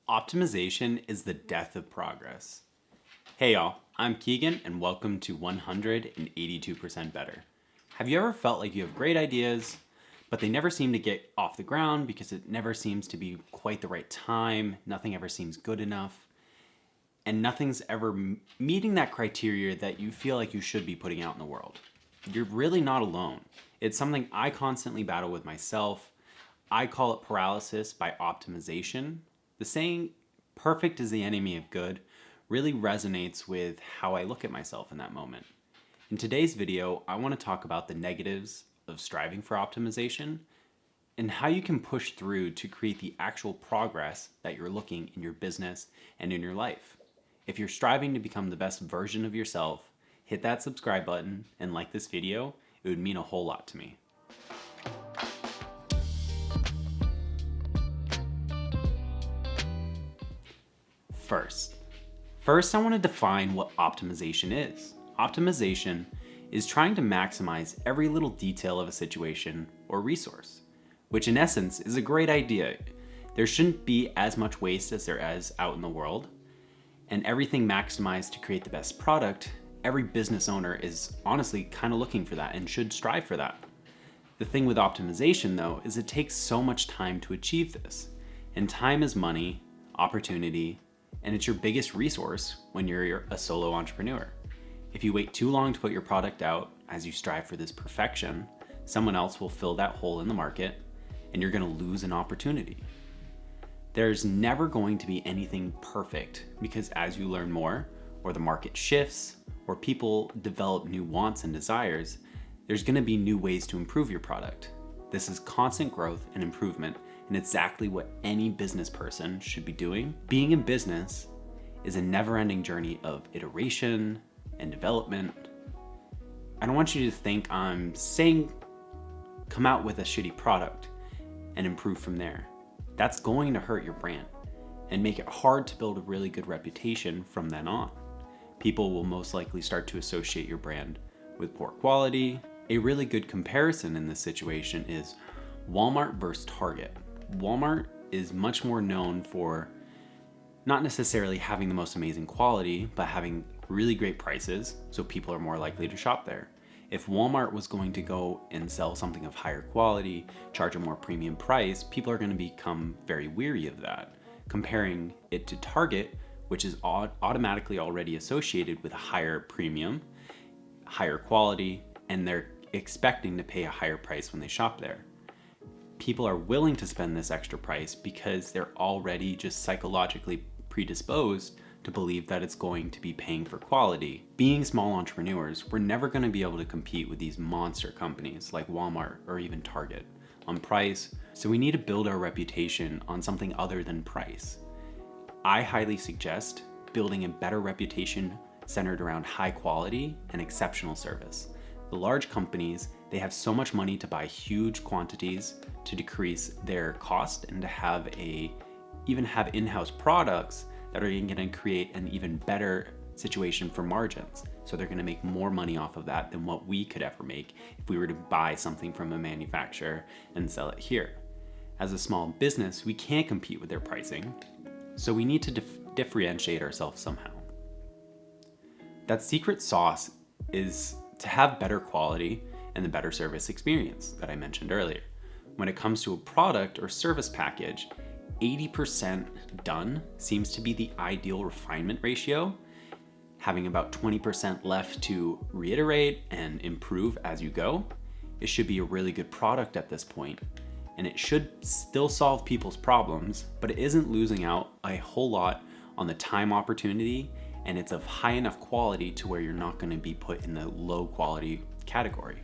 Optimization is the death of progress. Hey y'all, I'm Keegan and welcome to 182% Better. Have you ever felt like you have great ideas, but they never seem to get off the ground because it never seems to be quite the right time, nothing ever seems good enough, and nothing's ever meeting that criteria that you feel like you should be putting out in the world? You're really not alone. It's something I constantly battle with myself. I call it paralysis by optimization. The saying, perfect is the enemy of good, really resonates with how I look at myself in that moment. In today's video, I want to talk about the negatives of striving for optimization and how you can push through to create the actual progress that you're looking in your business and in your life. If you're striving to become the best version of yourself, hit that subscribe button and like this video. It would mean a whole lot to me. First, I want to define what optimization is. Optimization is trying to maximize every little detail of a situation or resource, which in essence is a great idea. There shouldn't be as much waste as there is out in the world, and everything maximized to create the best product. Every business owner is honestly kind of looking for that and should strive for that. The thing with optimization though is it takes so much time to achieve this, and time is money, opportunity, and it's your biggest resource when you're a solo entrepreneur. If you wait too long to put your product out as you strive for this perfection, someone else will fill that hole in the market and you're going to lose an opportunity. There's never going to be anything perfect because as you learn more, or the market shifts, or people develop new wants and desires, there's going to be new ways to improve your product. This is constant growth and improvement, and exactly what any business person should be doing. Being in business is a never-ending journey of iteration and development. I don't want you to think I'm saying come out with a shitty product and improve from there. That's going to hurt your brand and make it hard to build a really good reputation from then on. People will most likely start to associate your brand with poor quality. A really good comparison in this situation is Walmart versus Target. Walmart is much more known for not necessarily having the most amazing quality, but having really great prices, so people are more likely to shop there. If Walmart was going to go and sell something of higher quality, charge a more premium price, people are going to become very weary of that. Comparing it to Target, which is automatically already associated with a higher premium, higher quality, and they're expecting to pay a higher price when they shop there. People are willing to spend this extra price because they're already just psychologically predisposed to believe that it's going to be paying for quality. Being small entrepreneurs, we're never going to be able to compete with these monster companies like Walmart or even Target on price, so we need to build our reputation on something other than price. I highly suggest building a better reputation centered around high quality and exceptional service. The large companies, they have so much money to buy huge quantities to decrease their cost and to even have in-house products that are going to create an even better situation for margins. So they're going to make more money off of that than what we could ever make if we were to buy something from a manufacturer and sell it here. As a small business, we can't compete with their pricing, so we need to differentiate ourselves somehow. That secret sauce is to have better quality and the better service experience that I mentioned earlier. When it comes to a product or service package, 80% done seems to be the ideal refinement ratio, having about 20% left to reiterate and improve as you go. It should be a really good product at this point, and it should still solve people's problems, but it isn't losing out a whole lot on the time opportunity, and it's of high enough quality to where you're not going to be put in the low quality category.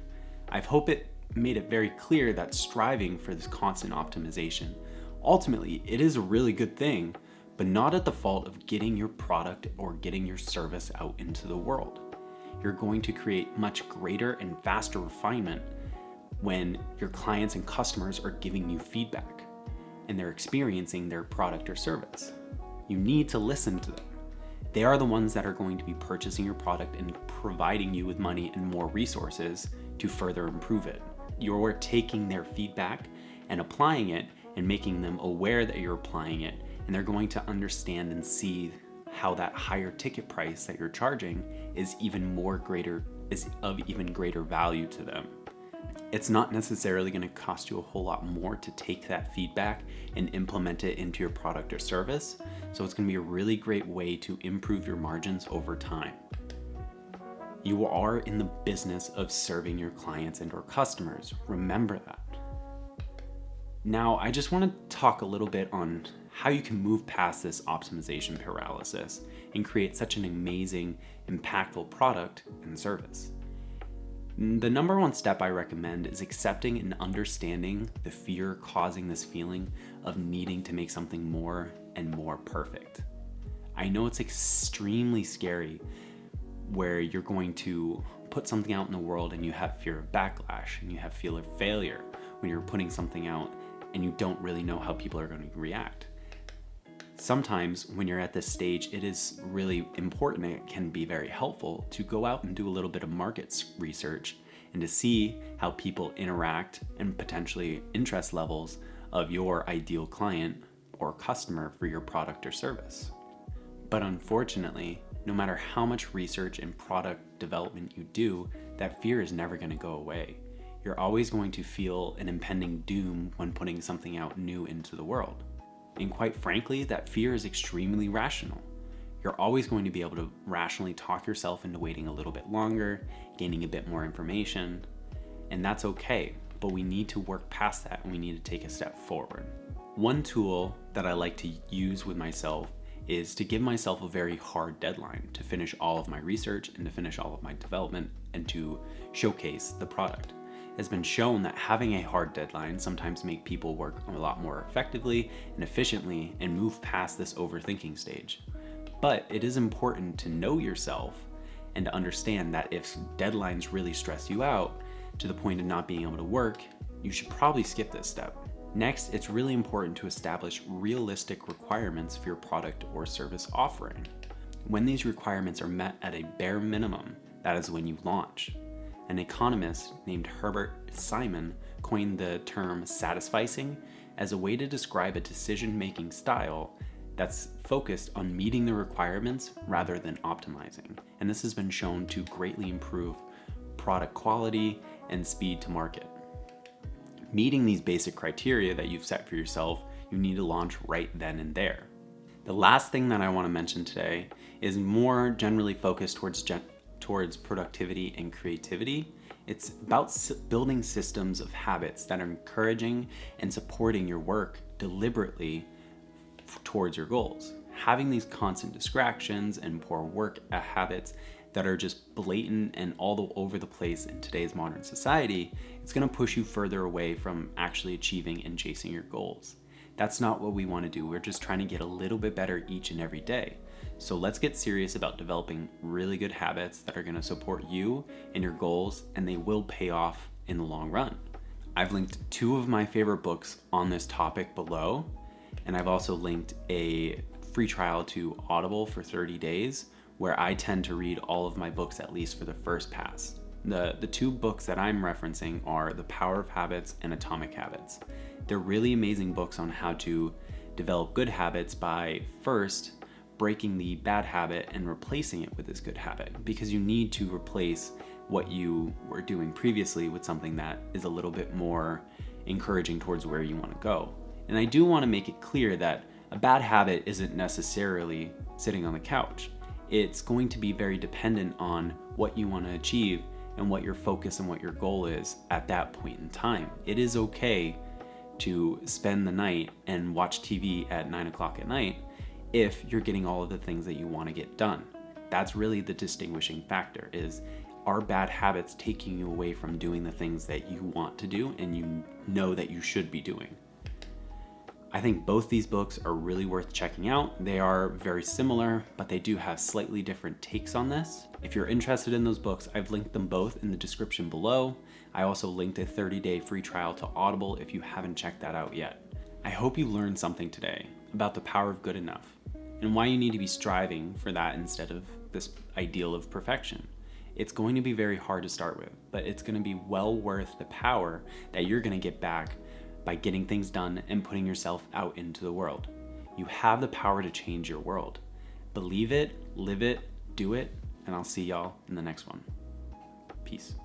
I hope it made it very clear that striving for this constant optimization, ultimately it is a really good thing, but not at the fault of getting your product or getting your service out into the world. You're going to create much greater and faster refinement when your clients and customers are giving you feedback and they're experiencing their product or service. You need to listen to them. They are the ones that are going to be purchasing your product and providing you with money and more resources to further improve it. You're taking their feedback and applying it and making them aware that you're applying it and they're going to understand and see how that higher ticket price that you're charging is of even greater value to them. It's not necessarily going to cost you a whole lot more to take that feedback and implement it into your product or service. So it's going to be a really great way to improve your margins over time. You are in the business of serving your clients and or customers. Remember that. Now, I just want to talk a little bit on how you can move past this optimization paralysis and create such an amazing, impactful product and service. The number one step I recommend is accepting and understanding the fear causing this feeling of needing to make something more and more perfect. I know it's extremely scary where you're going to put something out in the world and you have fear of backlash and you have fear of failure when you're putting something out and you don't really know how people are going to react. Sometimes when you're at this stage, it is really important, it can be very helpful to go out and do a little bit of market research and to see how people interact and potentially interest levels of your ideal client or customer for your product or service. But unfortunately, no matter how much research and product development you do, that fear is never going to go away. You're always going to feel an impending doom when putting something out new into the world. And quite frankly, that fear is extremely rational. You're always going to be able to rationally talk yourself into waiting a little bit longer, gaining a bit more information, and that's okay, but we need to work past that and we need to take a step forward. One tool that I like to use with myself is to give myself a very hard deadline to finish all of my research and to finish all of my development and to showcase the product. It's been shown that having a hard deadline sometimes make people work a lot more effectively and efficiently and move past this overthinking stage. But it is important to know yourself and to understand that if deadlines really stress you out to the point of not being able to work, you should probably skip this step. Next, it's really important to establish realistic requirements for your product or service offering. When these requirements are met at a bare minimum, that is when you launch. An economist named Herbert Simon coined the term satisficing as a way to describe a decision-making style that's focused on meeting the requirements rather than optimizing. And this has been shown to greatly improve product quality and speed to market. Meeting these basic criteria that you've set for yourself, you need to launch right then and there. The last thing that I want to mention today is more generally focused towards productivity and creativity. It's about building systems of habits that are encouraging and supporting your work deliberately towards your goals. Having these constant distractions and poor work habits that are just blatant and all over the place in today's modern society, it's going to push you further away from actually achieving and chasing your goals. That's not what we want to do. We're just trying to get a little bit better each and every day. So let's get serious about developing really good habits that are going to support you and your goals, and they will pay off in the long run. I've linked 2 of my favorite books on this topic below, and I've also linked a free trial to Audible for 30 days, where I tend to read all of my books at least for the first pass. The 2 books that I'm referencing are The Power of Habits and Atomic Habits. They're really amazing books on how to develop good habits by first breaking the bad habit and replacing it with this good habit, because you need to replace what you were doing previously with something that is a little bit more encouraging towards where you want to go. And I do want to make it clear that a bad habit isn't necessarily sitting on the couch. It's going to be very dependent on what you want to achieve and what your focus and what your goal is at that point in time. It is okay to spend the night and watch TV at 9 o'clock at night if you're getting all of the things that you want to get done. That's really the distinguishing factor, is are bad habits taking you away from doing the things that you want to do and you know that you should be doing. I think both these books are really worth checking out. They are very similar, but they do have slightly different takes on this. If you're interested in those books, I've linked them both in the description below. I also linked a 30-day free trial to Audible if you haven't checked that out yet. I hope you learned something today about the power of good enough and why you need to be striving for that instead of this ideal of perfection. It's going to be very hard to start with, but it's going to be well worth the power that you're going to get back by getting things done and putting yourself out into the world. You have the power to change your world. Believe it, live it, do it, and I'll see y'all in the next one. Peace.